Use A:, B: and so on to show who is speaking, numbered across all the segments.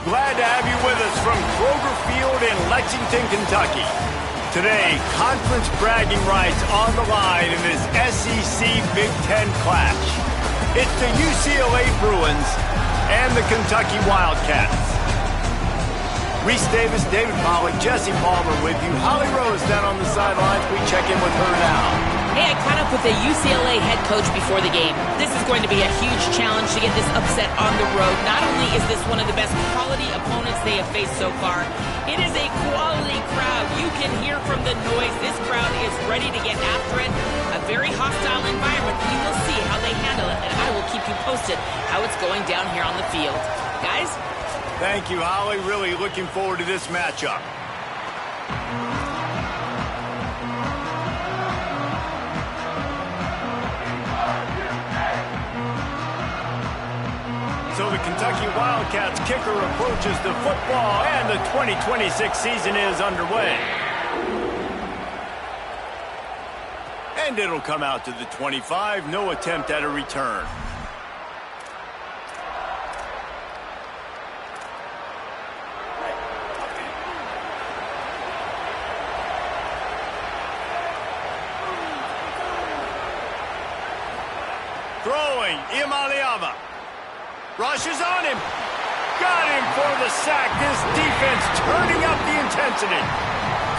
A: glad to have you with us from Kroger Field in Lexington, Kentucky. Today, conference bragging rights on the line in this SEC Big Ten clash. It's the UCLA Bruins and the Kentucky Wildcats. Reese Davis, David Pollack, Jesse Palmer with you. Holly Rose down on the sidelines. We check in with her now.
B: Hey, I caught up with the UCLA head coach before the game. This is going to be a huge challenge to get this upset on the road. Not only is this one of the best quality opponents they have faced so far, it is a quality crowd. You can hear from the noise. This crowd is ready to get after it. A very hostile environment. We will see how they handle it, and I will keep you posted how it's going down here on the field. Guys?
A: Thank you, Holly. Really looking forward to this matchup. So the Kentucky Wildcats kicker approaches the football, and the 2026 season is underway. And it'll come out to the 25. No attempt at a return. Throwing, Imaliava. Rushes on him. Got him for the sack. This defense turning up the intensity.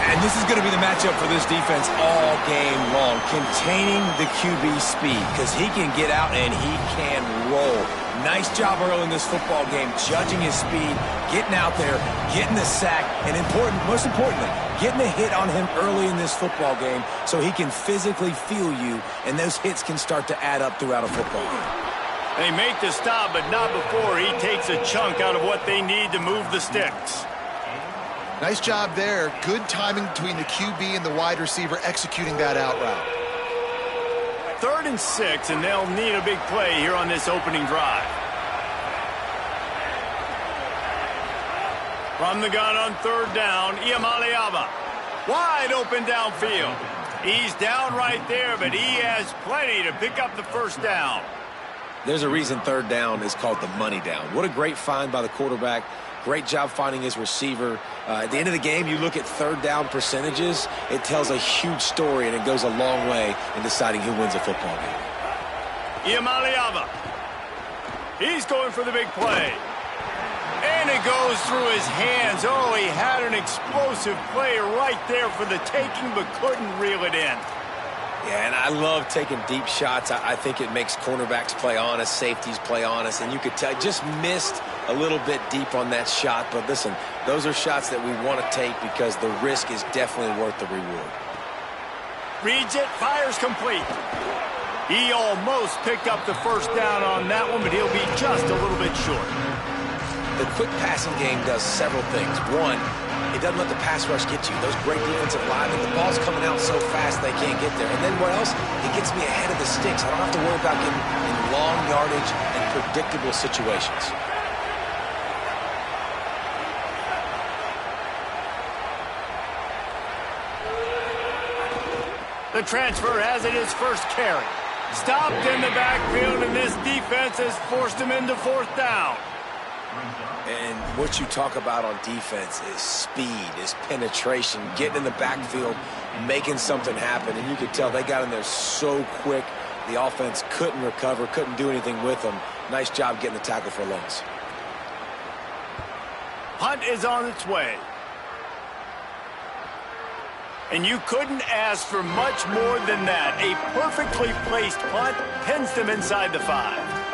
C: And this is going to be the matchup for this defense all game long. Containing the QB speed, because he can get out and he can roll. Nice job early in this football game, judging his speed, getting out there, getting the sack, and most importantly, getting a hit on him early in this football game so he can physically feel you, and those hits can start to add up throughout a football game.
A: They make the stop, but not before he takes a chunk out of what they need to move the sticks.
D: Nice job there. Good timing between the QB and the wide receiver executing that out route.
A: 3rd and 6, and they'll need a big play here on this opening drive. From the gun on 3rd down, Iamaleava. Wide open downfield. He's down right there, but he has plenty to pick up the first down.
C: There's a reason 3rd down is called the money down. What a great find by the quarterback. Great job finding his receiver. At the end of the game, you look at 3rd down percentages. It tells a huge story, and it goes a long way in deciding who wins a football game.
A: Iamaleava. He's going for the big play. And it goes through his hands. Oh, he had an explosive play right there for the taking, but couldn't reel it in.
C: Yeah, and I love taking deep shots. I think it makes cornerbacks play honest, safeties play honest, and you could tell just missed a little bit deep on that shot. But listen, those are shots that we want to take because the risk is definitely worth the reward.
A: Reads it, fires complete. He almost picked up the first down on that one, but he'll be just a little bit short.
C: The quick passing game does several things. One, it doesn't let the pass rush get you. Those great defensive linemen, the ball's coming out so fast they can't get there. And then what else? It gets me ahead of the sticks. I don't have to worry about getting in long yardage and predictable situations.
A: The transfer has it his first carry. Stopped in the backfield, and this defense has forced him into 4th down.
C: And what you talk about on defense is speed, is penetration, getting in the backfield, making something happen. And you could tell they got in there so quick, the offense couldn't recover, couldn't do anything with them. Nice job getting the tackle for a loss.
A: Punt is on its way. And you couldn't ask for much more than that. A perfectly placed punt pins them inside the 5.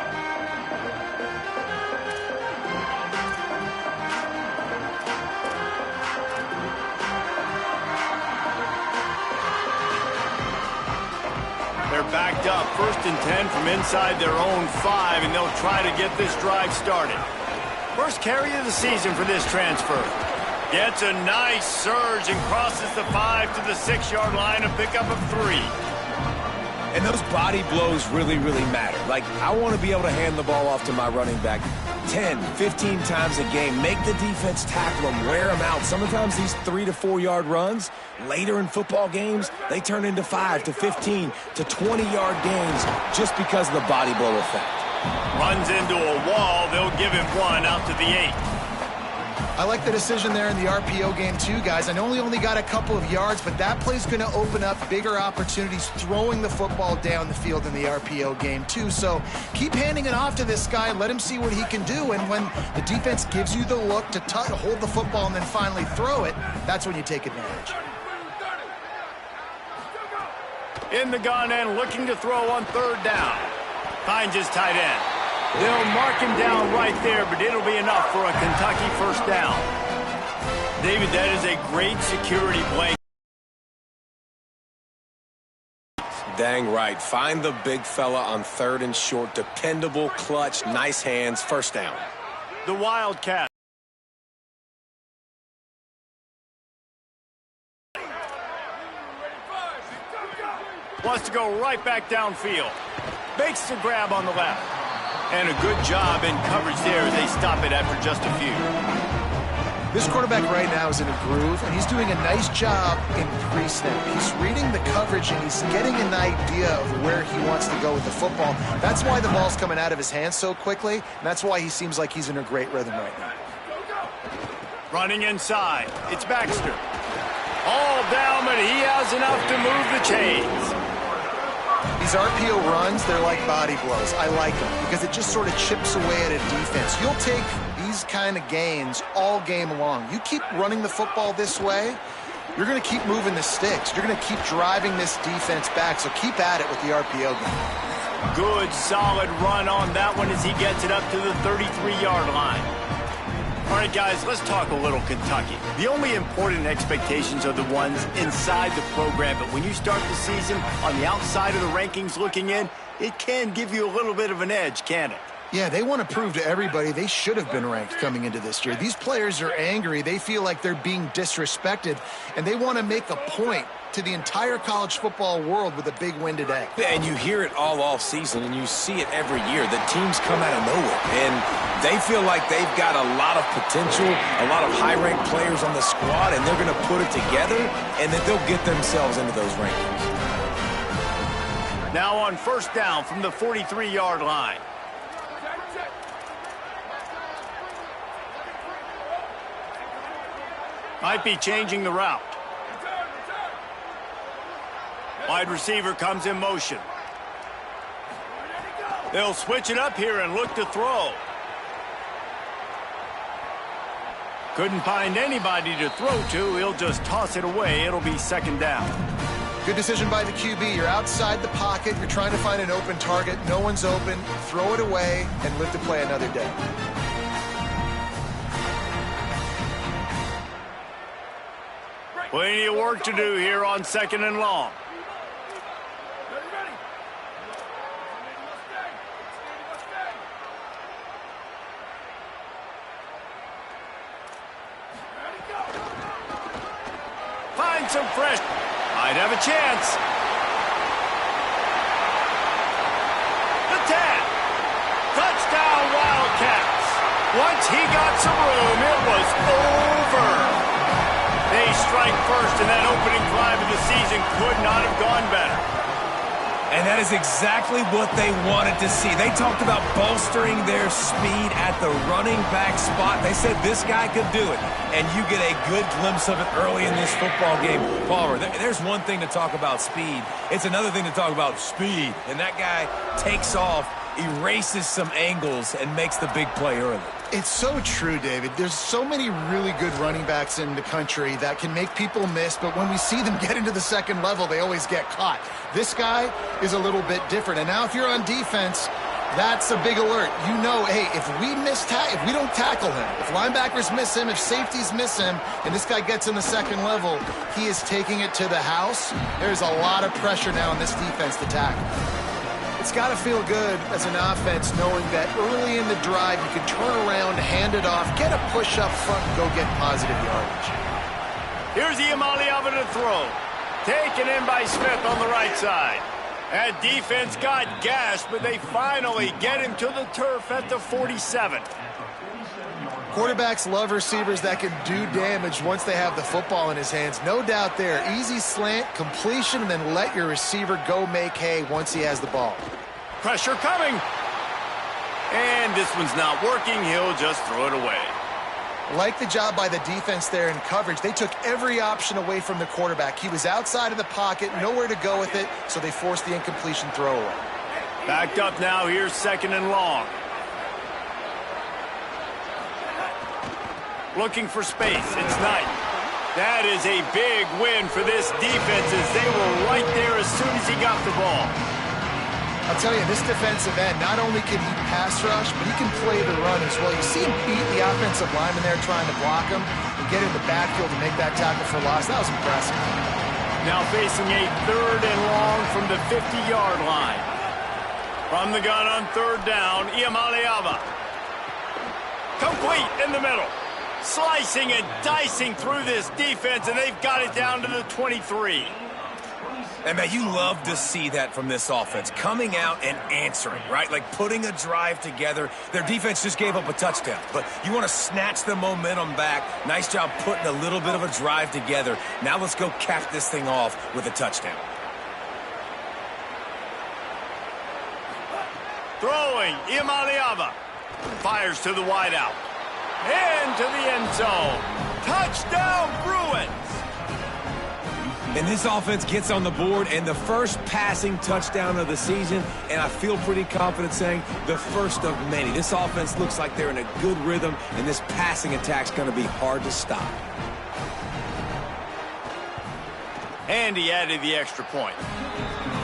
A: They're backed up, 1st and 10 from inside their own 5, and they'll try to get this drive started. First carry of the season for this transfer. Gets a nice surge and crosses the 5 to the 6-yard line, a pickup of 3.
C: And those body blows really, really matter. Like, I want to be able to hand the ball off to my running back 10, 15 times a game. Make the defense tackle them, wear them out. Sometimes these 3 to 4 yard runs, later in football games, they turn into 5 to 15 to 20-yard gains just because of the body blow effect.
A: Runs into a wall. They'll give him one out to the 8.
D: I like the decision there in the RPO game too, guys. I know he only got a couple of yards, but that play's going to open up bigger opportunities throwing the football down the field in the RPO game too. So keep handing it off to this guy. Let him see what he can do. And when the defense gives you the look to hold the football and then finally throw it, that's when you take advantage.
A: In the gun and looking to throw on third down. Finds his tight end. They'll mark him down right there, but it'll be enough for a Kentucky first down. David, that is a great security blanket.
C: Dang right. Find the big fella on third and short. Dependable, clutch, nice hands, first down.
A: The Wildcat. Wants to go right back downfield. Makes the grab on the left. And a good job in coverage there as they stop it after just a few.
D: This quarterback right now is in a groove, and he's doing a nice job in pre-snap. He's reading the coverage, and he's getting an idea of where he wants to go with the football. That's why the ball's coming out of his hands so quickly, and that's why he seems like he's in a great rhythm right now.
A: Running inside. It's Baxter. All down, but he has enough to move the chains.
D: These RPO runs, they're like body blows. I like them because it just sort of chips away at a defense. You'll take these kind of gains all game long. You keep running the football this way, you're going to keep moving the sticks. You're going to keep driving this defense back, so keep at it with the RPO game.
A: Good, solid run on that one as he gets it up to the 33-yard line. All right, guys, let's talk a little Kentucky. The only important expectations are the ones inside the program, but when you start the season on the outside of the rankings looking in, it can give you a little bit of an edge, can't it?
D: Yeah, they want to prove to everybody they should have been ranked coming into this year. These players are angry. They feel like they're being disrespected, and they want to make a point to the entire college football world with a big win today.
C: Yeah, and you hear it all season, and you see it every year. The teams come out of nowhere, and they feel like they've got a lot of potential, a lot of high-ranked players on the squad, and they're going to put it together, and then they'll get themselves into those rankings.
A: Now on first down from the 43-yard line. Might be changing the route. Wide receiver comes in motion. They'll switch it up here and look to throw. Couldn't find anybody to throw to. He'll just toss it away. It'll be second down.
D: Good decision by the QB. You're outside the pocket. You're trying to find an open target. No one's open. Throw it away and live to play another day.
A: Plenty of work to do here on second and long. Find some fresh. Might have a chance. The 10. Touchdown Wildcats. Once he got some room, it was over. They strike first, and that opening drive of the season could not have gone better.
C: And that is exactly what they wanted to see. They talked about bolstering their speed at the running back spot. They said this guy could do it, and you get a good glimpse of it early in this football game. Palmer, there's one thing to talk about speed. It's another thing to talk about speed. And that guy takes off, erases some angles, and makes the big play early.
D: It's so true, David. There's so many really good running backs in the country that can make people miss, but when we see them get into the second level, they always get caught. This guy is a little bit different. And now if you're on defense, that's a big alert. You know, hey, if we don't tackle him, if linebackers miss him, if safeties miss him, and this guy gets in the second level, he is taking it to the house. There's a lot of pressure now on this defense to tackle. It's got to feel good as an offense knowing that early in the drive you can turn around, hand it off, get a push up front, and go get positive yardage.
A: Here's Iamaleava to throw. Taken in by Smith on the right side. That defense got gashed, but they finally get him to the turf at the 47.
D: Quarterbacks love receivers that can do damage once they have the football in his hands. No doubt there. Easy slant, completion, and then let your receiver go make hay once he has the ball.
A: Pressure coming. And this one's not working. He'll just throw it away.
D: Like the job by the defense there in coverage. They took every option away from the quarterback. He was outside of the pocket, nowhere to go with it, so they forced the incompletion throwaway.
A: Backed up now, here's 2nd and long. Looking for space, it's Knight. That is a big win for this defense as they were right there as soon as he got the ball.
D: I'll tell you, this defensive end, not only can he pass rush, but he can play the run as well. You see him beat the offensive lineman there trying to block him and get in the backfield to make that tackle for loss. That was impressive.
A: Now facing a 3rd and long from the 50-yard line. From the gun on 3rd down, Iamaleava. Complete in the middle. Slicing and dicing through this defense, and they've got it down to the 23.
C: And, man, you love to see that from this offense, coming out and answering, right? Like putting a drive together. Their defense just gave up a touchdown, but you want to snatch the momentum back. Nice job putting a little bit of a drive together. Now let's go cap this thing off with a touchdown.
A: Throwing, Iamaleava. Fires to the wideout. Into the end zone. Touchdown, Bruins!
C: And this offense gets on the board, and the first passing touchdown of the season, and I feel pretty confident saying the first of many. This offense looks like they're in a good rhythm, and this passing attack's going to be hard to stop.
A: And he added the extra point.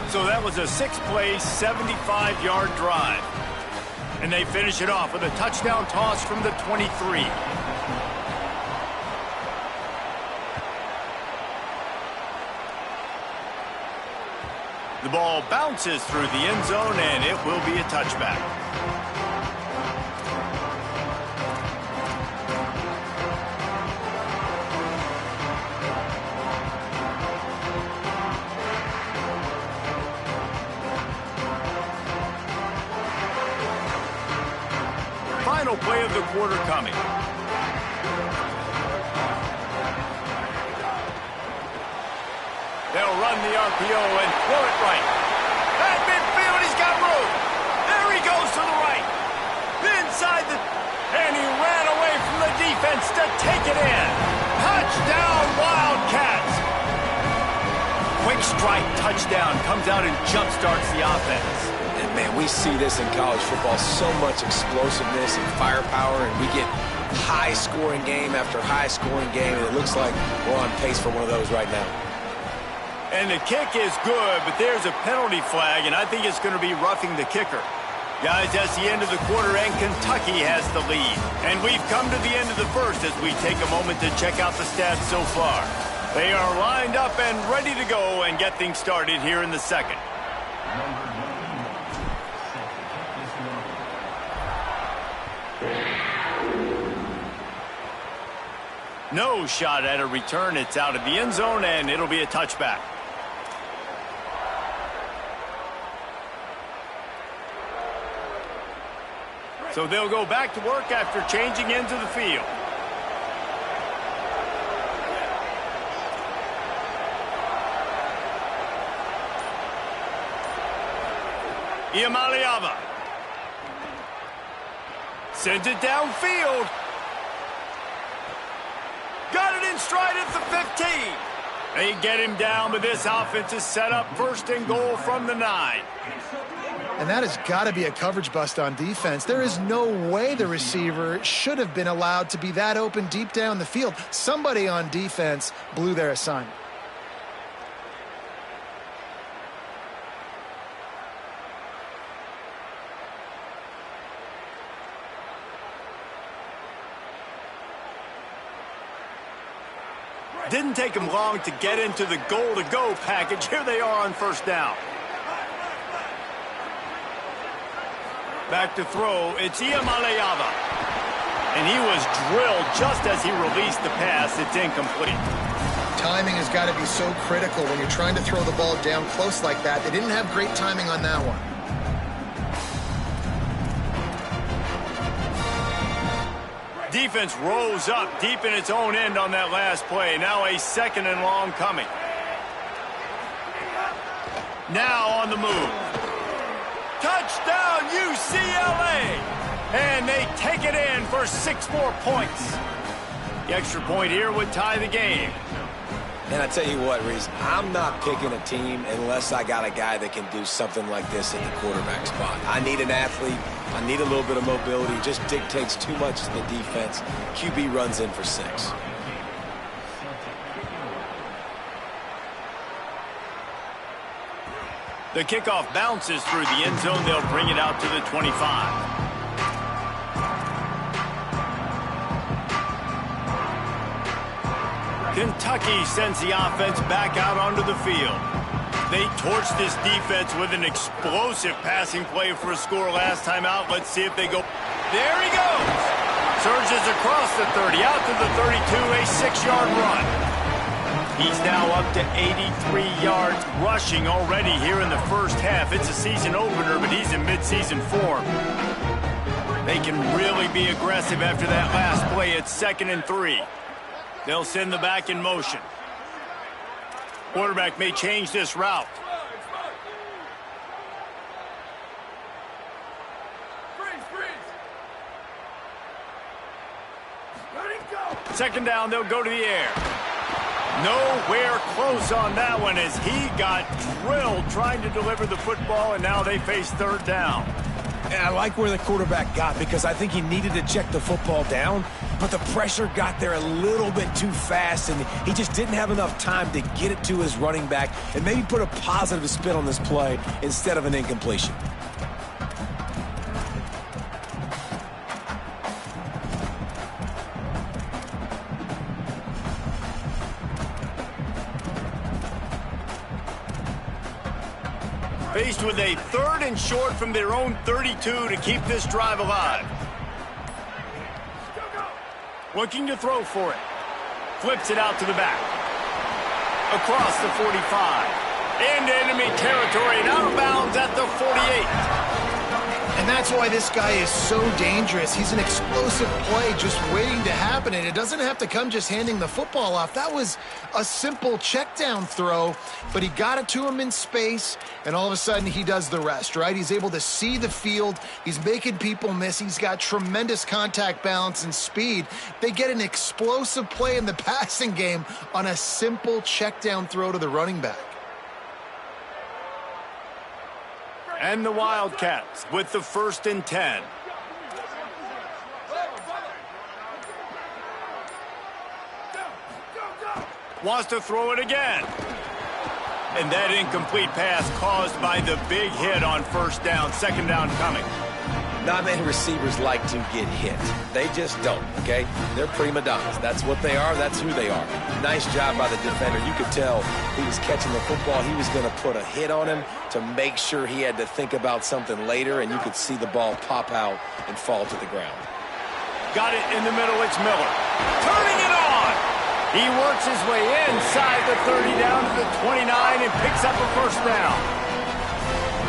A: So that was a 6-play, 75-yard drive. And they finish it off with a touchdown toss from the 23. The ball bounces through the end zone, and it will be a touchback. Final play of the quarter coming. They'll run the RPO and throw it right. At midfield, he's got room. There he goes to the right. Inside the... And he ran away from the defense to take it in. Touchdown, Wildcats. Quick strike touchdown comes out and jump-starts the offense.
C: And, man, we see this in college football, so much explosiveness and firepower, and we get high-scoring game after high-scoring game, and it looks like we're on pace for one of those right now.
A: And the kick is good, but there's a penalty flag, and I think it's going to be roughing the kicker. Guys, that's the end of the quarter, and Kentucky has the lead. And we've come to the end of the first as we take a moment to check out the stats so far. They are lined up and ready to go and get things started here in the second. No shot at a return. It's out of the end zone, and it'll be a touchback. So they'll go back to work after changing into the field. Iamaleava sends it downfield. Got it in stride at the 15. They get him down, but this offense is set up 1st and goal from the 9.
D: And that has got to be a coverage bust on defense. There is no way the receiver should have been allowed to be that open deep down the field. Somebody on defense blew their assignment.
A: Didn't take them long to get into the goal-to-go package. Here they are on 1st down. Back to throw, it's Iamaleava. And he was drilled just as he released the pass. It's incomplete.
D: Timing has got to be so critical when you're trying to throw the ball down close like that. They didn't have great timing on that one.
A: Defense rose up deep in its own end on that last play. Now a 2nd and long coming. Now on the move. Touchdown, UCLA! And they take it in for 6 more points. The extra point here would tie the game.
C: And I tell you what, Reese, I'm not picking a team unless I got a guy that can do something like this at the quarterback spot. I need an athlete. I need a little bit of mobility. It just dictates too much to the defense. QB runs in for 6.
A: The kickoff bounces through the end zone. They'll bring it out to the 25. Kentucky sends the offense back out onto the field. They torched this defense with an explosive passing play for a score last time out. Let's see if they go. There he goes. Surges across the 30, out to the 32, a 6-yard run. He's now up to 83 yards rushing already here in the first half. It's a season opener, but he's in midseason form. They can really be aggressive after that last play. It's 2nd and 3. They'll send the back in motion. Quarterback may change this route. Second down, they'll go to the air. Nowhere close on that one as he got drilled trying to deliver the football, and now they face 3rd down.
C: And I like where the quarterback got because I think he needed to check the football down, but the pressure got there a little bit too fast, and he just didn't have enough time to get it to his running back and maybe put a positive spin on this play instead of an incompletion.
A: Faced with a 3rd and short from their own 32 to keep this drive alive. Looking to throw for it. Flips it out to the back. Across the 45. Into enemy territory and out of bounds at the 48.
D: And that's why this guy is so dangerous. He's an explosive play just waiting to happen, and it doesn't have to come just handing the football off. That was a simple check down throw, but he got it to him in space, and all of a sudden he does the rest, right? He's able to see the field. He's making people miss. He's got tremendous contact balance and speed. They get an explosive play in the passing game on a simple check down throw to the running back.
A: And the Wildcats with the 1st and 10. Wants to throw it again. And that incomplete pass caused by the big hit on 1st down. 2nd down coming.
C: Not many receivers like to get hit. They just don't, okay? They're prima donnas. That's what they are. That's who they are. Nice job by the defender. You could tell he was catching the football. He was going to put a hit on him to make sure he had to think about something later, and you could see the ball pop out and fall to the ground.
A: Got it in the middle. It's Miller. Turning it on. He works his way inside the 30 down to the 29 and picks up a 1st down.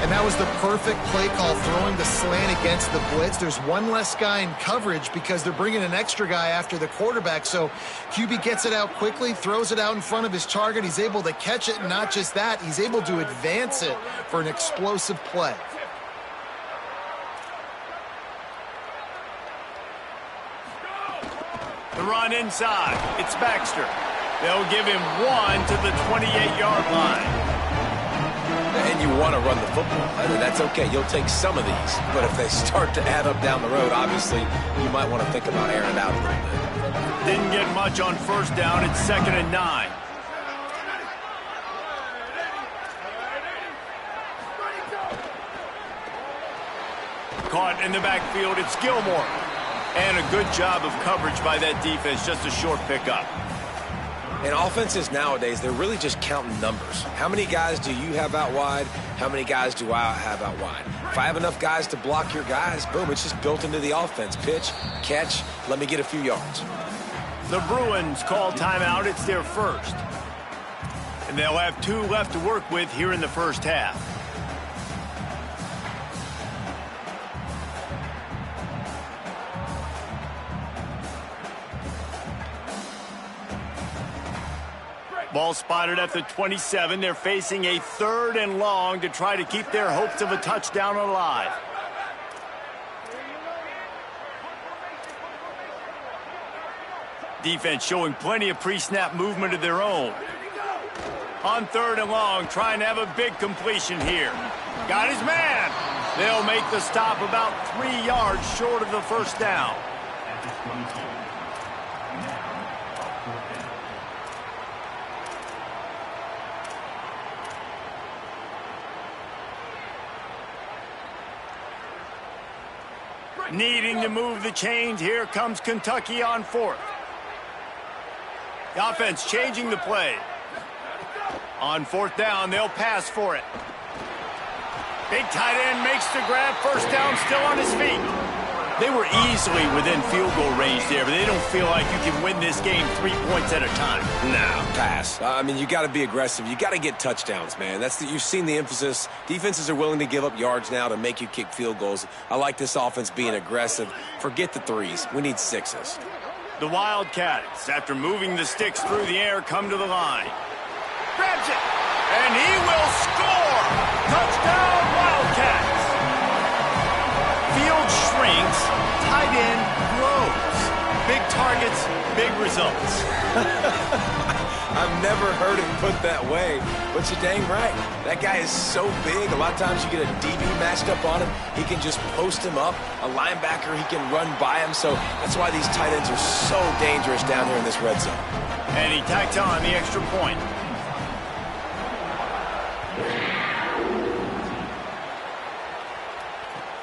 D: And that was the perfect play call, throwing the slant against the blitz. There's one less guy in coverage because they're bringing an extra guy after the quarterback. So QB gets it out quickly, throws it out in front of his target. He's able to catch it, and not just that, he's able to advance it for an explosive play.
A: The run inside. It's Baxter. They'll give him 1 to the 28-yard line.
C: And you want to run the football. I mean, that's okay. You'll take some of these. But if they start to add up down the road, obviously, you might want to think about airing it out a little bit.
A: Didn't get much on 1st down. It's 2nd and 9. Caught in the backfield. It's Gilmore. And a good job of coverage by that defense. Just a short pickup.
C: And offenses nowadays, they're really just counting numbers. How many guys do you have out wide? How many guys do I have out wide? If I have enough guys to block your guys, boom, it's just built into the offense. Pitch, catch, let me get a few yards.
A: The Bruins call timeout. It's their 1st. And they'll have 2 left to work with here in the first half. Ball spotted at the 27. They're facing a 3rd and long to try to keep their hopes of a touchdown alive. Defense showing plenty of pre-snap movement of their own. On 3rd and long, trying to have a big completion here. Got his man. They'll make the stop about 3 yards short of the first down. Needing to move the chains, here comes Kentucky on 4th. The offense changing the play. On 4th down, they'll pass for it. Big tight end makes the grab, first down, still on his feet. They were easily within field goal range there, but they don't feel like you can win this game 3 points at a time.
C: No, pass. I mean, you got to be aggressive. You got to get touchdowns, man. You've seen the emphasis. Defenses are willing to give up yards now to make you kick field goals. I like this offense being aggressive. Forget the 3s. We need 6s.
A: The Wildcats, after moving the sticks through the air, come to the line. Grabs it, and he will score! Touchdown, Wildcats! Field shrinks, tight end grows. Big targets, big results.
C: I've never heard it put that way, but you're dang right. That guy is so big. A lot of times you get a DB matched up on him. He can just post him up. A linebacker, he can run by him. So that's why these tight ends are so dangerous down here in this red zone.
A: And he tacked on the extra point.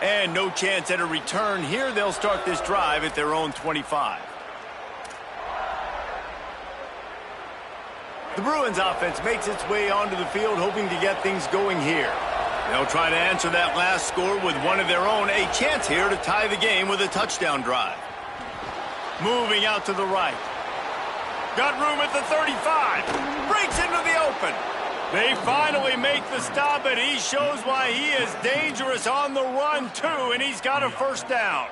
A: And no chance at a return here. They'll start this drive at their own 25. The Bruins offense makes its way onto the field, hoping to get things going here. They'll try to answer that last score with one of their own. A chance here to tie the game with a touchdown drive. Moving out to the right. Got room at the 35. Breaks into the open. They finally make the stop, and he shows why he is dangerous on the run, too, and he's got a first down.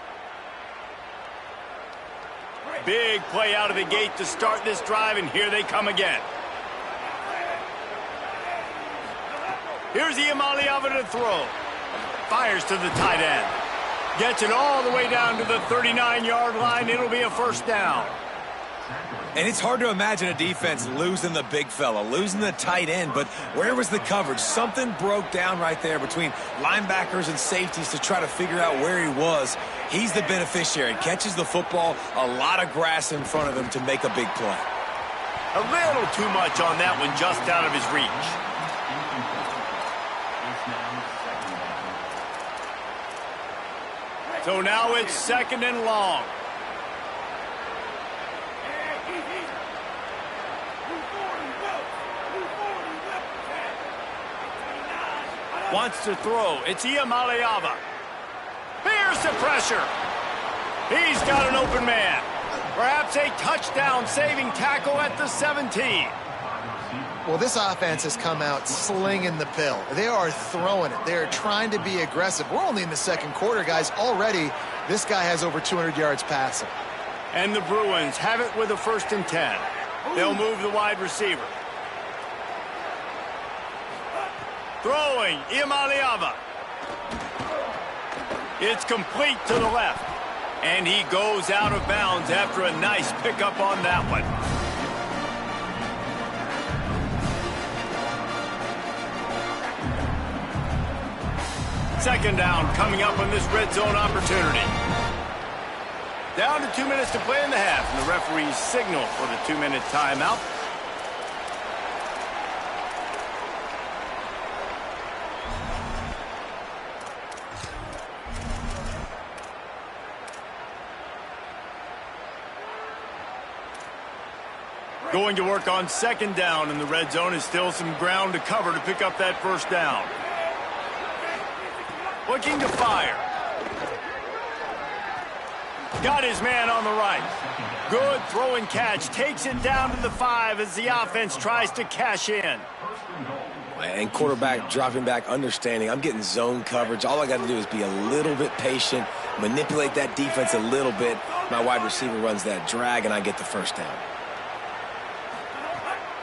A: Big play out of the gate to start this drive, and here they come again. Here's Iamaleava to throw. Fires to the tight end. Gets it all the way down to the 39-yard line. It'll be a first down.
C: And it's hard to imagine a defense losing the big fella, losing the tight end, but where was the coverage? Something broke down right there between linebackers and safeties to try to figure out where he was. He's the beneficiary. Catches the football, a lot of grass in front of him to make a big play.
A: A little too much on that one, just out of his reach. So now it's 2nd and long. Wants to throw. It's Iamaleava. Here's the pressure. He's got an open man. Perhaps a touchdown-saving tackle at the 17.
D: Well, this offense has come out slinging the pill. They are throwing it. They are trying to be aggressive. We're only in the 2nd quarter, guys. Already, this guy has over 200 yards passing.
A: And the Bruins have it with a 1st and 10. They'll move the wide receiver. Throwing, Iamaleava. It's complete to the left. And he goes out of bounds after a nice pickup on that one. Second down coming up on this red zone opportunity. Down to 2 minutes to play in the half, and the referees signal for the 2-minute timeout. Going to work on 2nd down in the red zone. Is still some ground to cover to pick up that first down. Looking to fire. Got his man on the right. Good throw and catch. Takes it down to the 5 as the offense tries to cash in.
C: And quarterback dropping back, understanding. I'm getting zone coverage. All I got to do is be a little bit patient, manipulate that defense a little bit. My wide receiver runs that drag, and I get the first down.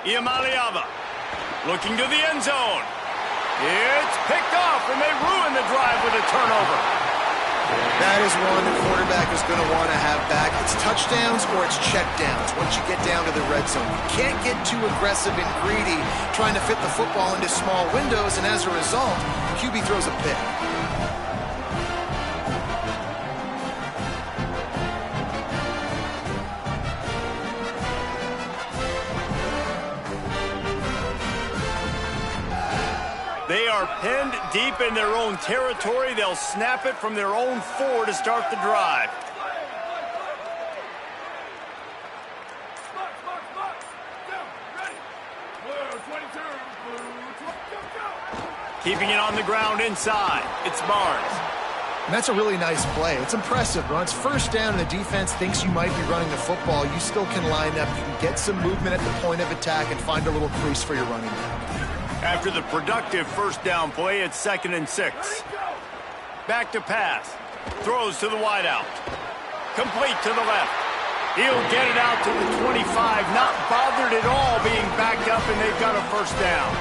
A: Iamaleava looking to the end zone. It's picked off, and they ruin the drive with a turnover.
D: That is one the quarterback is going to want to have back. It's touchdowns or it's checkdowns once you get down to the red zone. You can't get too aggressive and greedy trying to fit the football into small windows, and as a result, QB throws a pick.
A: They are pinned deep in their own territory. They'll snap it from their own 4 to start the drive. Keeping it on the ground inside. It's Barnes.
D: And that's a really nice play. It's impressive. When it's first down and the defense thinks you might be running the football, you still can line up. You can get some movement at the point of attack and find a little crease for your running back.
A: After the productive first down play, it's 2nd and 6. Back to pass. Throws to the wideout. Complete to the left. He'll get it out to the 25. Not bothered at all being backed up, and they've got a first down.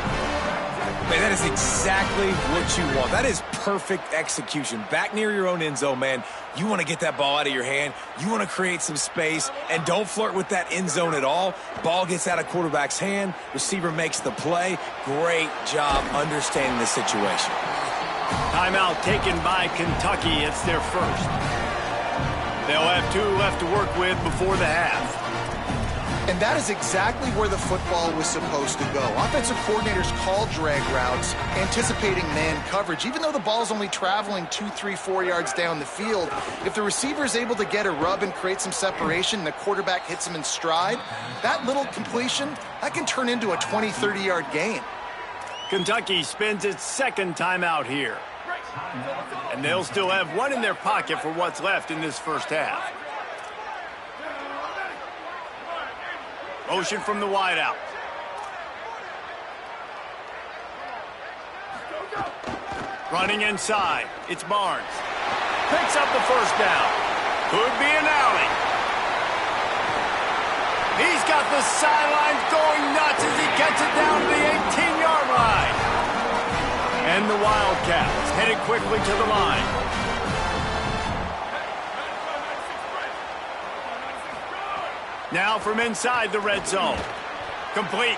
C: Man, that is exactly what you want. That is perfect execution. Back near your own end zone, man. You want to get that ball out of your hand. You want to create some space, and don't flirt with that end zone at all. Ball gets out of quarterback's hand. Receiver makes the play. Great job understanding the situation.
A: Timeout taken by Kentucky. It's their first. They'll have 2 left to work with before the half.
D: And that is exactly where the football was supposed to go. Offensive coordinators call drag routes, anticipating man coverage. Even though the ball's only traveling 2, 3, 4 yards down the field, if the receiver is able to get a rub and create some separation and the quarterback hits him in stride, that little completion, that can turn into a 20, 30-yard gain.
A: Kentucky spends its 2nd timeout here. And they'll still have 1 in their pocket for what's left in this first half. Motion from the wideout. Running inside. It's Barnes. Picks up the first down. Could be an alley. He's got the sidelines going nuts as he gets it down to the 18-yard line. And the Wildcats headed quickly to the line. Now from inside the red zone. Complete.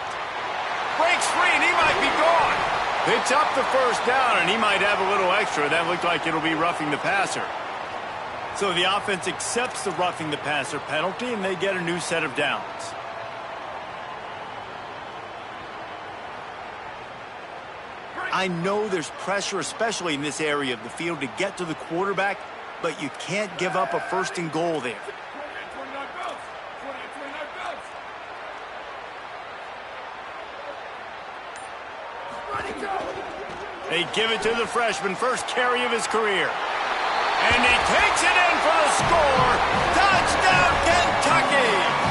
A: Breaks free, and he might be gone. Picks up the first down, and he might have a little extra. That looked like it'll be roughing the passer. So the offense accepts the roughing the passer penalty, and they get a new set of downs. I know there's pressure, especially in this area of the field, to get to the quarterback, but you can't give up a 1st and goal there. They give it to the freshman, first carry of his career. And he takes it in for the score. Touchdown, Kentucky!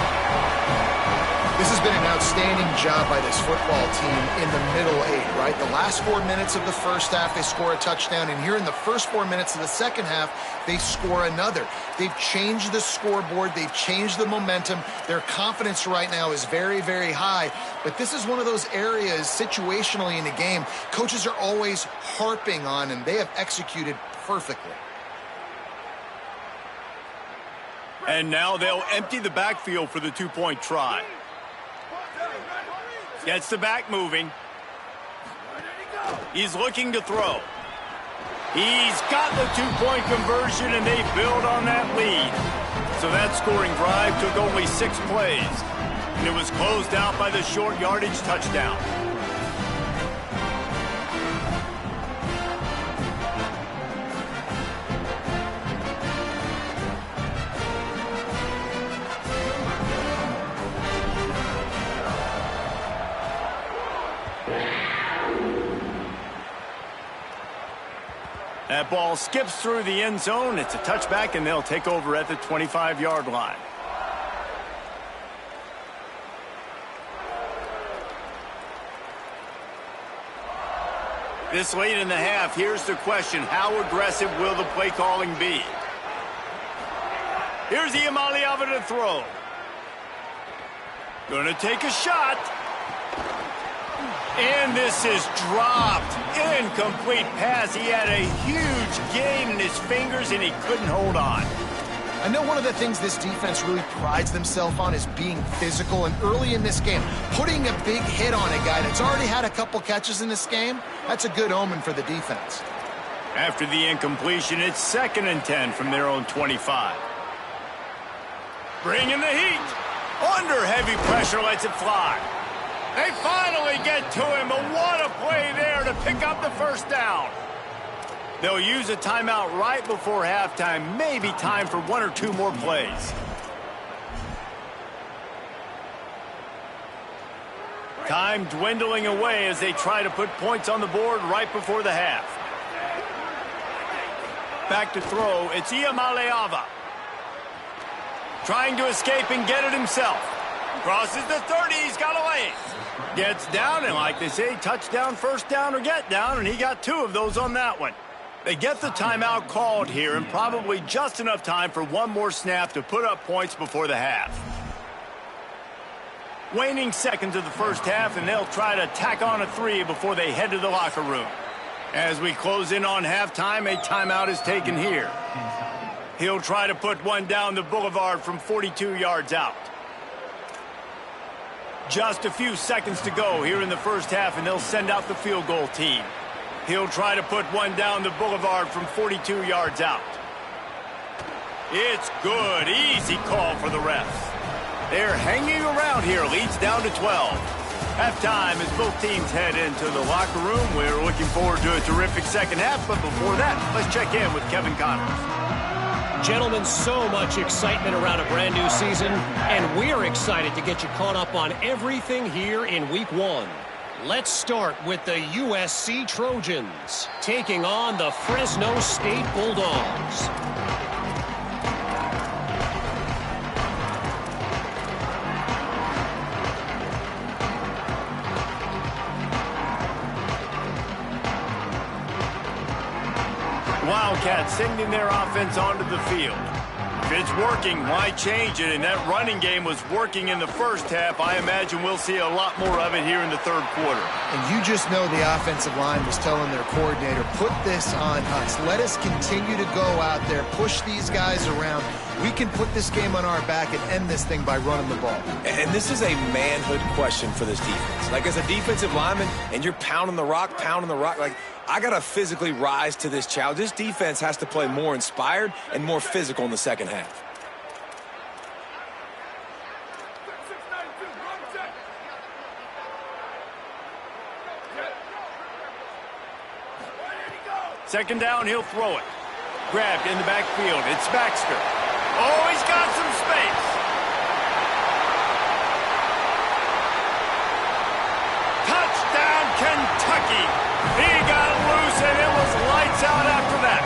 D: This has been an outstanding job by this football team in the middle 8, right? The last 4 minutes of the first half, they score a touchdown. And here in the first 4 minutes of the second half, they score another. They've changed the scoreboard. They've changed the momentum. Their confidence right now is very, very high. But this is one of those areas situationally in the game coaches are always harping on, and they have executed perfectly.
A: And now they'll empty the backfield for the 2-point try. Gets the back moving. He's looking to throw. He's got the 2-point conversion, and they build on that lead. So that scoring drive took only 6 plays. And it was closed out by the short yardage touchdown. That ball skips through the end zone. It's a touchback, and they'll take over at the 25-yard line. This late in the half, here's the question. How aggressive will the play calling be? Here's Iamaleava to throw. Gonna take a shot. And this is dropped. Incomplete pass. He had a huge gain in his fingers, and he couldn't hold on.
D: I know one of the things this defense really prides themselves on is being physical, and early in this game, putting a big hit on a guy that's already had a couple catches in this game, that's a good omen for the defense.
A: After the incompletion, it's 2nd and 10 from their own 25. Bringing the heat. Under heavy pressure, lets it fly. They finally get to him, but what a play there to pick up the first down. They'll use a timeout right before halftime, maybe time for 1 or 2 more plays. Time dwindling away as they try to put points on the board right before the half. Back to throw, it's Ucla. Trying to escape and get it himself. Crosses the 30, he's got a lane. Gets down, and like they say, touchdown, first down, or get down, and he got 2 of those on that one. They get the timeout called here, and probably just enough time for 1 more snap to put up points before the half. Waning seconds of the first half, and they'll try to tack on a 3 before they head to the locker room. As we close in on halftime, a timeout is taken here. He'll try to put one down the boulevard from 42 yards out. Just a few seconds to go here in the first half, and they'll send out the field goal team. He'll try to put one down the boulevard from 42 yards out. It's good. Easy call for the refs. They're hanging around here. Leads down to 12. Halftime as both teams head into the locker room. We're looking forward to a terrific second half, but before that, let's check in with Kevin Connors.
E: Gentlemen, so much excitement around a brand new season, and we're excited to get you caught up on everything here in Week 1. Let's start with the USC Trojans, taking on the Fresno State Bulldogs.
A: Wildcats sending their offense onto the field. If it's working, why change it? And that running game was working in the first half. I imagine we'll see a lot more of it here in the third quarter.
D: And you just know the offensive line was telling their coordinator, put this on us. Let us continue to go out there, push these guys around. We can put this game on our back and end this thing by running the ball.
C: And this is a manhood question for this defense. Like, as a defensive lineman, and you're pounding the rock, like, I got to physically rise to this challenge. This defense has to play more inspired and more physical in the second half.
A: Second down, he'll throw it. Grabbed in the backfield. It's Baxter. Oh, he's got some space. Touchdown, Kentucky. He got loose, and it was lights out after that.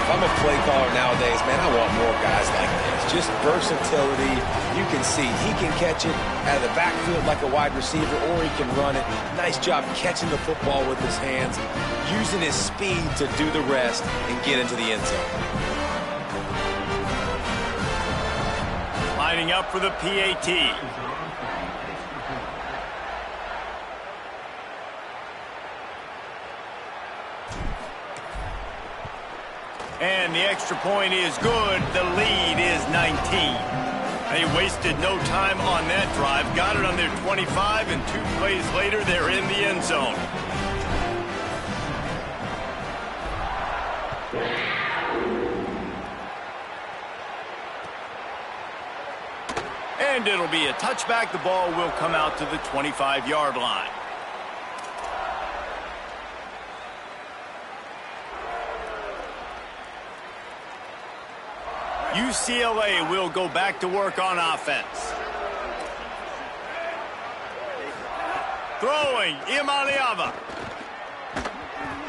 C: If I'm a play caller nowadays, man, I want more guys like this. Just versatility. You can see he can catch it out of the backfield like a wide receiver, or he can run it. Nice job catching the football with his hands, using his speed to do the rest and get into the end zone.
A: Lining up for the PAT. And the extra point is good. The lead is 19. They wasted no time on that drive. Got it on their 25, and 2 plays later, they're in the end zone. And it'll be a touchback. The ball will come out to the 25-yard line. UCLA will go back to work on offense. Throwing, Ucla.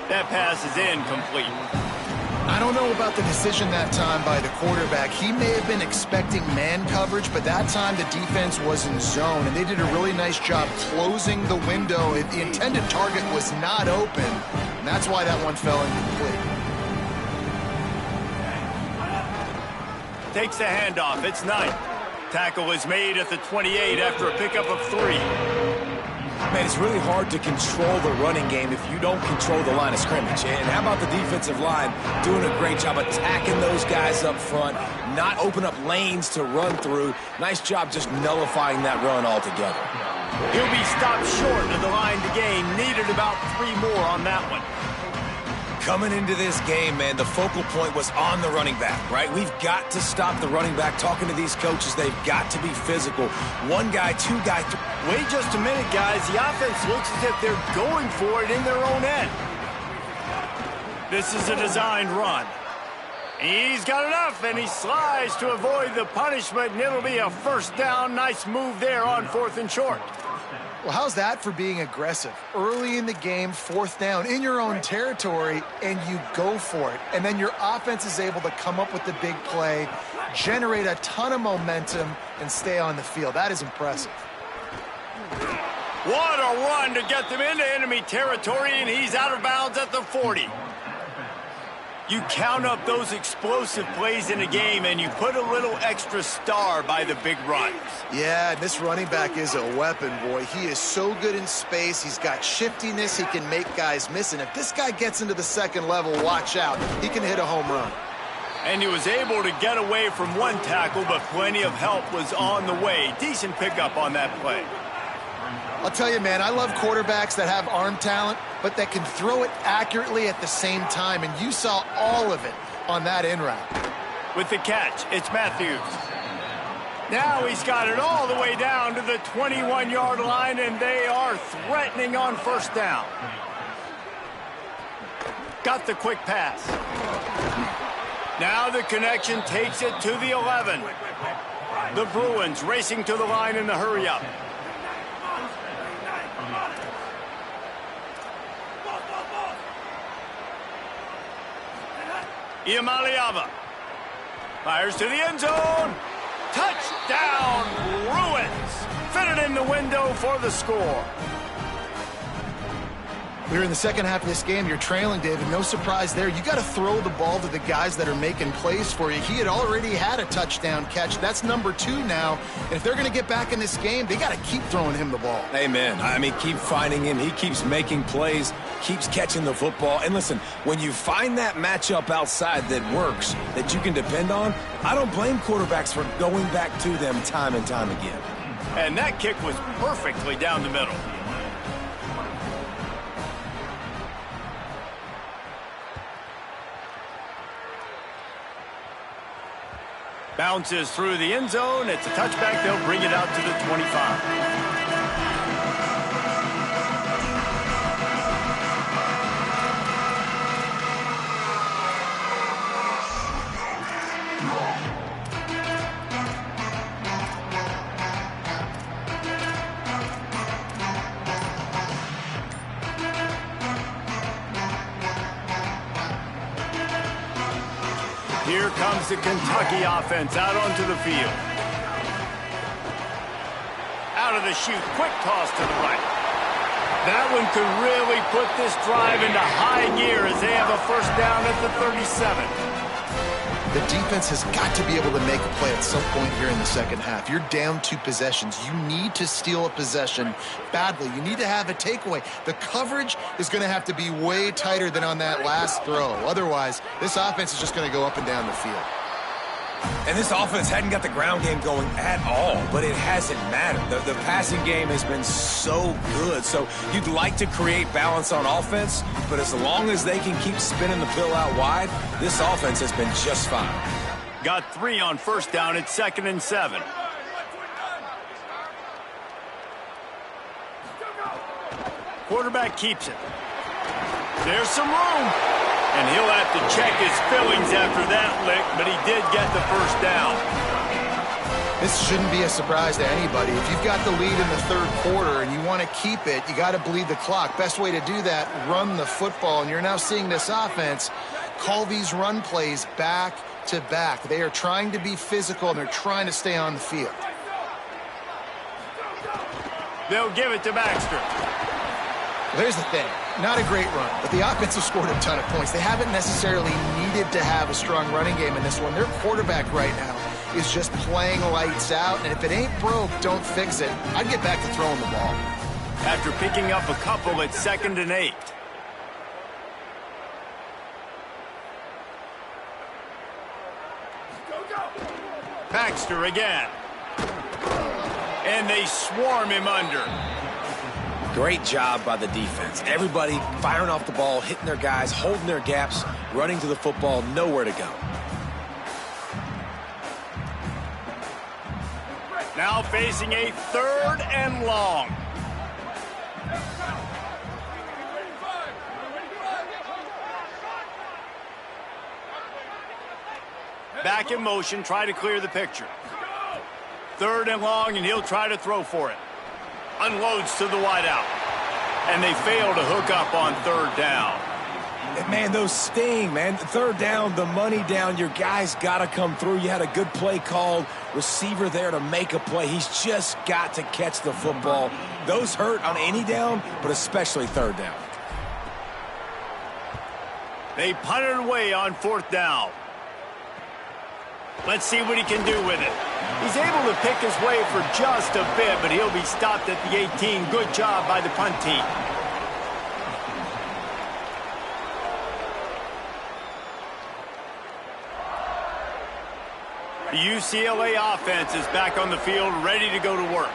A: That pass is incomplete.
D: I don't know about the decision that time by the quarterback. He may have been expecting man coverage, but that time the defense was in zone, and they did a really nice job closing the window. If the intended target was not open, and that's why that one fell incomplete.
A: Takes the handoff. It's Knight. Tackle is made at the 28 after a pickup of 3.
C: Man, it's really hard to control the running game if you don't control the line of scrimmage. And how about the defensive line doing a great job attacking those guys up front, not open up lanes to run through. Nice job just nullifying that run altogether.
A: He'll be stopped short of the line to gain. Needed about 3 more on that one.
C: Coming into this game, man, the focal point was on the running back, right? We've got to stop the running back. Talking to these coaches, they've got to be physical. 1 guy, 2 guy.
A: Wait just a minute, guys. The offense looks as if they're going for it in their own end. This is a designed run. He's got enough, and he slides to avoid the punishment, and it'll be a first down. Nice move there on 4th and short.
D: Well, how's that for being aggressive? Early in the game, 4th down in your own territory, and you go for it. And then your offense is able to come up with the big play, generate a ton of momentum, and stay on the field. That is impressive.
A: What a run to get them into enemy territory, and he's out of bounds at the 40. You count up those explosive plays in a game, and you put a little extra star by the big runs.
D: Yeah, this running back is a weapon, boy. He is so good in space. He's got shiftiness. He can make guys miss. And if this guy gets into the 2nd level, watch out. He can hit a home run.
A: And he was able to get away from 1 tackle, but plenty of help was on the way. Decent pickup on that play.
D: I'll tell you, man, I love quarterbacks that have arm talent, but that can throw it accurately at the same time, and you saw all of it on that in route.
A: With the catch, it's Matthews. Now he's got it all the way down to the 21-yard line, and they are threatening on 1st down. Got the quick pass. Now the connection takes it to the 11. The Bruins racing to the line in the hurry-up. Iamaleava fires to the end zone. Touchdown, Bruins. Fitted in the window for the score.
D: We're in the 2nd half of this game. You're trailing, David. No surprise there. You got to throw the ball to the guys that are making plays for you. He had already had a touchdown catch. That's number 2 now. And if they're going to get back in this game, they got to keep throwing him the ball.
C: Amen. I mean, keep finding him. He keeps making plays, keeps catching the football. And listen, when you find that matchup outside that works, that you can depend on, I don't blame quarterbacks for going back to them time and time again.
A: And that kick was perfectly down the middle. Bounces through the end zone. It's a touchback. They'll bring it out to the 25. Here comes the Kentucky offense out onto the field. Out of the chute, quick toss to the right. That one could really put this drive into high gear as they have a 1st down at the 37.
D: The defense has got to be able to make a play at some point here in the 2nd half. You're down 2 possessions. You need to steal a possession badly. You need to have a takeaway. The coverage is going to have to be way tighter than on that last throw. Otherwise, this offense is just going to go up and down the field.
C: And this offense hadn't got the ground game going at all, but it hasn't mattered. The passing game has been so good. So you'd like to create balance on offense, but as long as they can keep spinning the pill out wide, this offense has been just fine.
A: Got 3 on 1st down. It's 2nd and 7. Quarterback keeps it. There's some room. And he'll have to check his fillings after that lick, but he did get the 1st down.
D: This shouldn't be a surprise to anybody. If you've got the lead in the 3rd quarter and you want to keep it, you got to bleed the clock. Best way to do that, run the football. And you're now seeing this offense call these run plays back to back. They are trying to be physical, and they're trying to stay on the field.
A: They'll give it to Baxter.
D: Well, here's the thing. Not a great run, but the offense has scored a ton of points. They haven't necessarily needed to have a strong running game in this one. Their quarterback right now is just playing lights out, and if it ain't broke, don't fix it. I'd get back to throwing the ball.
A: After picking up a couple at 2nd and 8. Baxter again. And they swarm him under.
C: Great job by the defense. Everybody firing off the ball, hitting their guys, holding their gaps, running to the football, nowhere to go.
A: Now facing a 3rd and long. Back in motion, try to clear the picture. 3rd and long, and he'll try to throw for it. Unloads to the wideout. And they fail to hook up on 3rd down.
C: Man, those sting, man. 3rd down, the money down. Your guy's got to come through. You had a good play called. Receiver there to make a play. He's just got to catch the football. Those hurt on any down, but especially 3rd down.
A: They punt it away on 4th down. Let's see what he can do with it. He's able to pick his way for just a bit, but he'll be stopped at the 18. Good job by the punt team. The UCLA offense is back on the field, ready to go to work.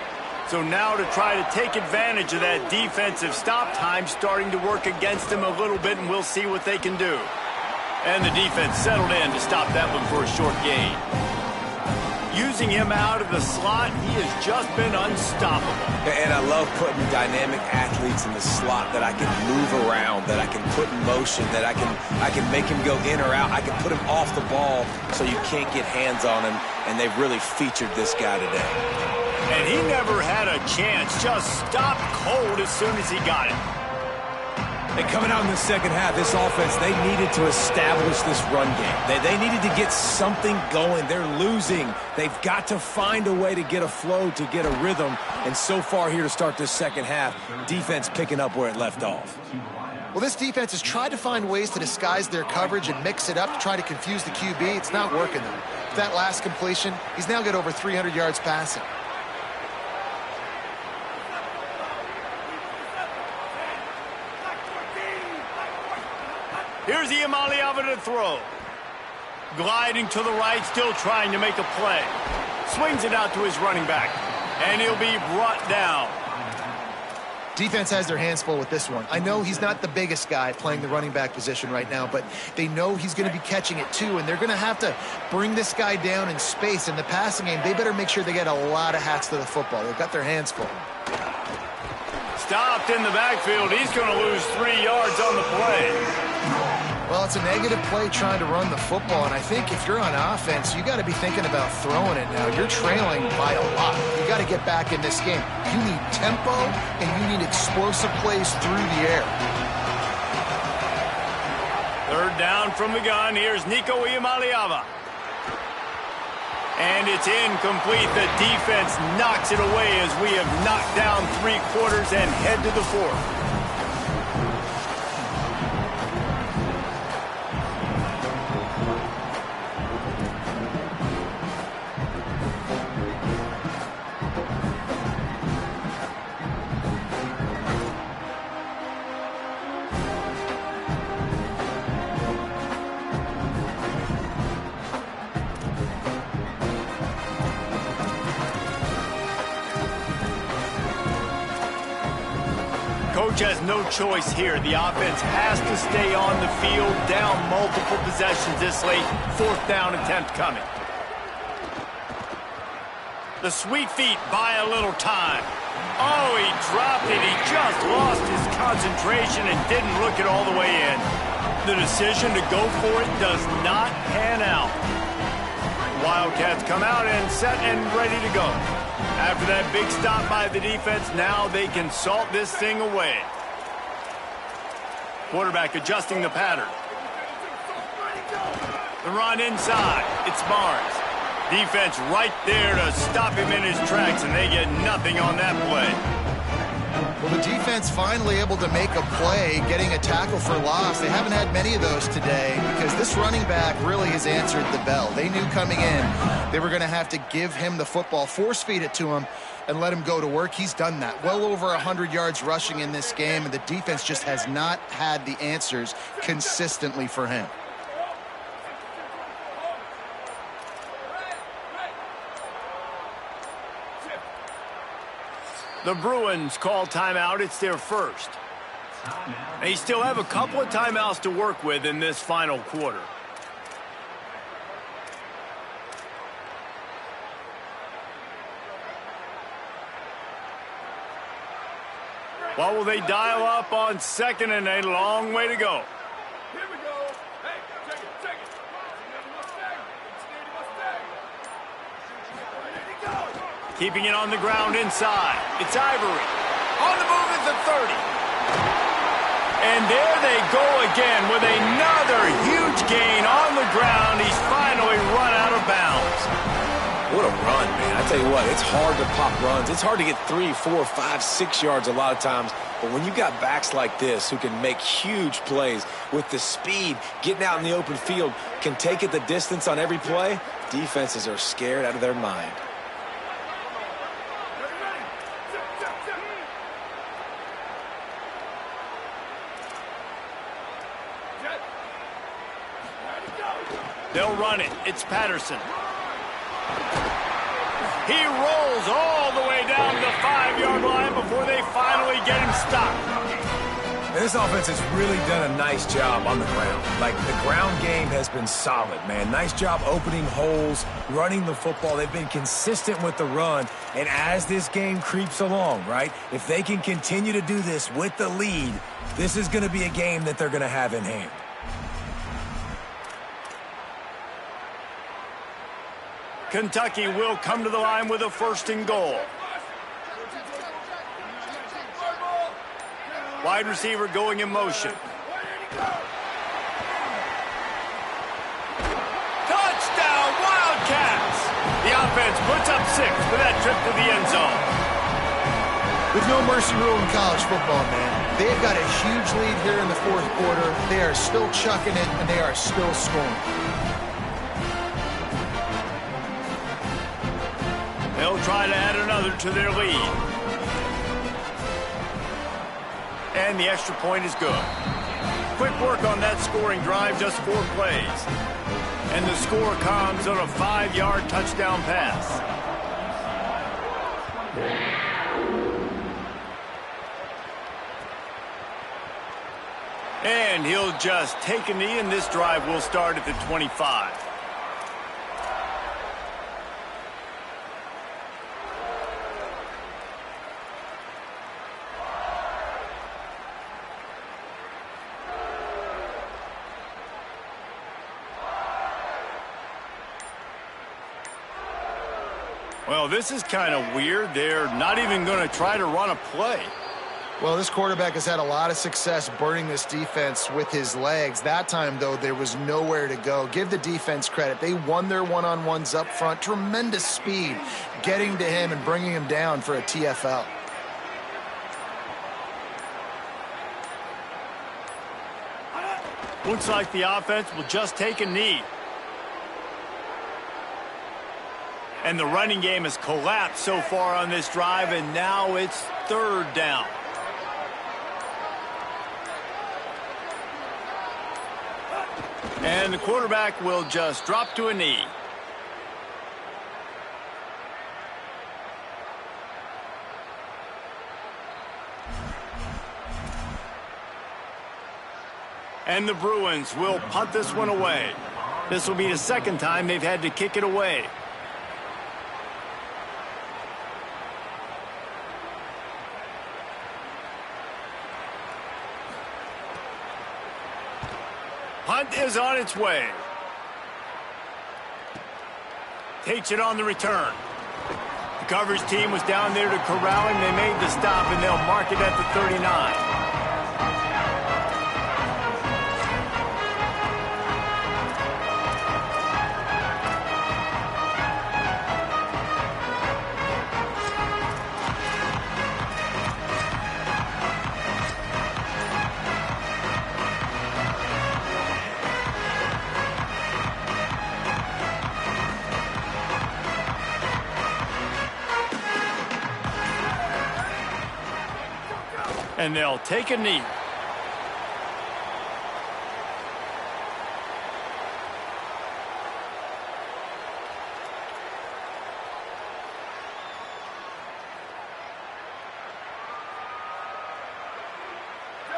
A: So now to try to take advantage of that defensive stop time starting to work against them a little bit, and we'll see what they can do. And the defense settled in to stop that one for a short gain. Using him out of the slot, he has just been unstoppable.
C: And I love putting dynamic athletes in the slot that I can move around, that I can put in motion, that I can make him go in or out. I can put him off the ball so you can't get hands on him, and they've really featured this guy today.
A: And he never had a chance, just stopped cold as soon as he got it.
C: And coming out in the second half, this offense, they needed to establish this run game. They needed to get something going. They're losing. They've got to find a way to get a flow, to get a rhythm. And so far here to start this second half, defense picking up where it left off.
D: Well, this defense has tried to find ways to disguise their coverage and mix it up to try to confuse the QB. It's not working, though. With that last completion, he's now got over 300 yards passing.
A: Here's Iamaleava to throw. Gliding to the right, still trying to make a play. Swings it out to his running back. And he'll be brought down.
D: Defense has their hands full with this one. I know he's not the biggest guy playing the running back position right now, but they know he's going to be catching it too, and they're going to have to bring this guy down in space. In the passing game, they better make sure they get a lot of hats to the football. They've got their hands full.
A: Stopped in the backfield. He's going to lose 3 yards on the play.
D: Well, it's a negative play trying to run the football, and I think if you're on offense, you got to be thinking about throwing it now. You're trailing by a lot. You got to get back in this game. You need tempo, and you need explosive plays through the air.
A: 3rd down from the gun. Here's Nico Iamaleava. And it's incomplete. The defense knocks it away as we have knocked down 3 quarters and head to the 4th. Coach has no choice here. The offense has to stay on the field, down multiple possessions this late. 4th down attempt coming. The sweet feet buy a little time. Oh, he dropped it. He just lost his concentration and didn't look it all the way in. The decision to go for it does not pan out. Wildcats come out and set and ready to go. After that big stop by the defense, now they can salt this thing away. Quarterback adjusting the pattern. The run inside. It's Barnes. Defense right there to stop him in his tracks, and they get nothing on that play.
D: Well, the defense finally able to make a play, getting a tackle for loss. They haven't had many of those today because this running back really has answered the bell. They knew coming in they were going to have to give him the football, force feed it to him, and let him go to work. He's done that. Well over 100 yards rushing in this game, and the defense just has not had the answers consistently for him.
A: The Bruins call timeout. It's their first. They still have a couple of timeouts to work with in this final quarter. What will they dial up on second and a long way to go?
F: Here we go. Hey, take it.
A: Keeping it on the ground inside. It's Ivory. On the move at the 30. And there they go again with another huge gain on the ground. He's finally run out of bounds.
C: What a run, man. I tell you what, it's hard to pop runs. It's hard to get 3, 4, 5, 6 yards a lot of times. But when you got backs like this who can make huge plays with the speed, getting out in the open field, can take it the distance on every play, defenses are scared out of their mind.
A: They'll run it. It's Patterson. He rolls all the way down to the 5-yard line before they finally get him stopped.
C: And this offense has really done a nice job on the ground. Like, the ground game has been solid, man. Nice job opening holes, running the football. They've been consistent with the run. And as this game creeps along, right, if they can continue to do this with the lead, this is going to be a game that they're going to have in hand.
A: Kentucky will come to the line with a 1st and goal. Wide receiver going in motion. Touchdown, Wildcats! The offense puts up 6 for that trip to the end zone.
D: There's no mercy rule in college football, man. They've got a huge lead here in the 4th quarter. They are still chucking it, and they are still scoring.
A: They'll try to add another to their lead. And the extra point is good. Quick work on that scoring drive, just 4 plays. And the score comes on a 5-yard touchdown pass. And he'll just take a knee, and this drive will start at the 25. Well, this is kind of weird. They're not even going to try to run a play.
D: Well, this quarterback has had a lot of success burning this defense with his legs. That time, though, there was nowhere to go. Give the defense credit. They won their one-on-ones up front. Tremendous speed getting to him and bringing him down for a TFL.
A: Looks like the offense will just take a knee. And the running game has collapsed so far on this drive, and now it's 3rd down. And the quarterback will just drop to a knee. And the Bruins will punt this one away. This will be the 2nd time they've had to kick it away. Punt is on its way. Takes it on the return. The coverage team was down there to corral him. They made the stop, and they'll mark it at the 39. And they'll take a knee.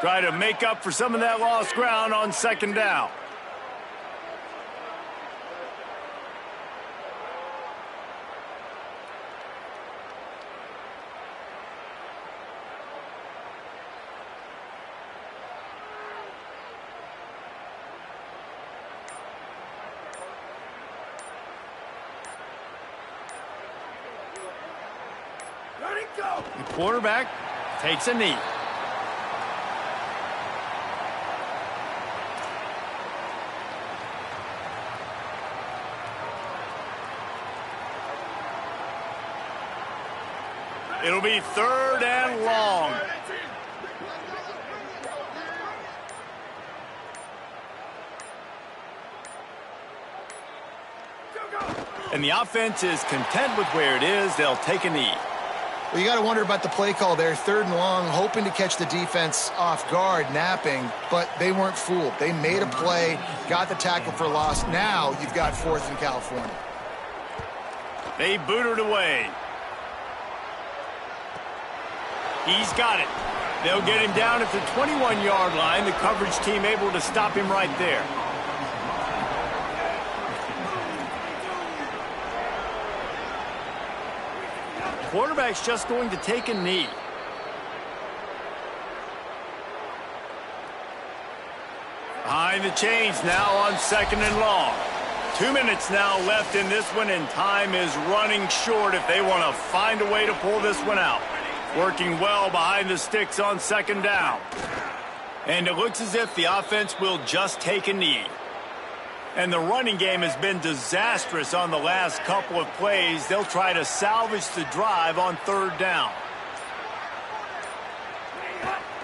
A: Try to make up for some of that lost ground on second down.
F: Let it go.
A: The quarterback takes a knee. It'll be 3rd and long. And the offense is content with where it is. They'll take a knee.
D: Well, you got to wonder about the play call there. 3rd and long, hoping to catch the defense off guard, napping, but they weren't fooled. They made a play, got the tackle for loss. Now you've got 4th in California.
A: They boot it away. He's got it. They'll get him down at the 21-yard line. The coverage team able to stop him right there. Quarterback's just going to take a knee. Behind the chains now on 2nd and long. 2 minutes now left in this one, and time is running short if they want to find a way to pull this one out. Working well behind the sticks on 2nd down. And it looks as if the offense will just take a knee. And the running game has been disastrous on the last couple of plays. They'll try to salvage the drive on 3rd down.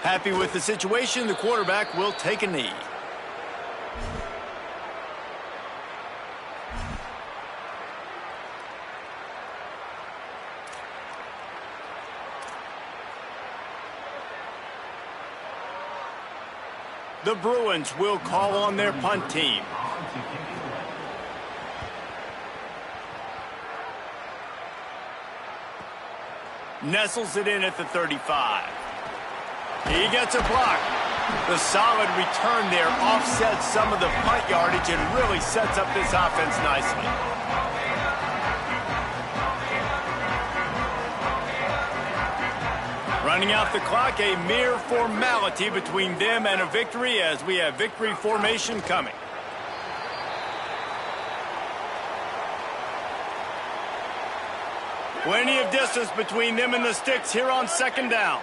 A: Happy with the situation, the quarterback will take a knee. The Bruins will call on their punt team. Nestles it in at the 35. He gets a block. The solid return there offsets some of the punt yardage and really sets up this offense nicely. Running out the clock, a mere formality between them and a victory as we have victory formation coming. Plenty of distance between them and the sticks here on 2nd down.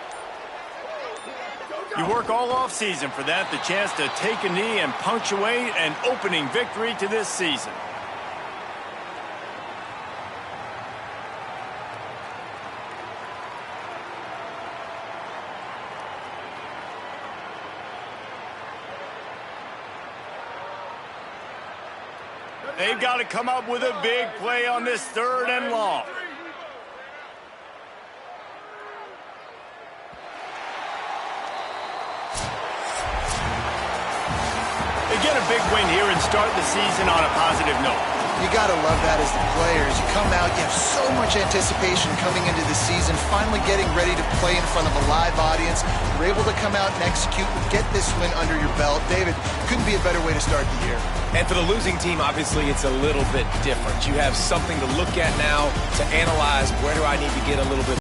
A: You work all offseason for that, the chance to take a knee and punctuate an opening victory to this season. They've got to come up with a big play on this 3rd and long. They get a big win here and start the season on a positive note.
D: You got to love that as the players. You come out, you have so much anticipation coming into the season, finally getting ready to play in front of a live audience. You're able to come out and execute and get this win under your belt. David, couldn't be a better way to start the year.
C: And for the losing team, obviously, it's a little bit different. You have something to look at now to analyze. Where do I need to get a little bit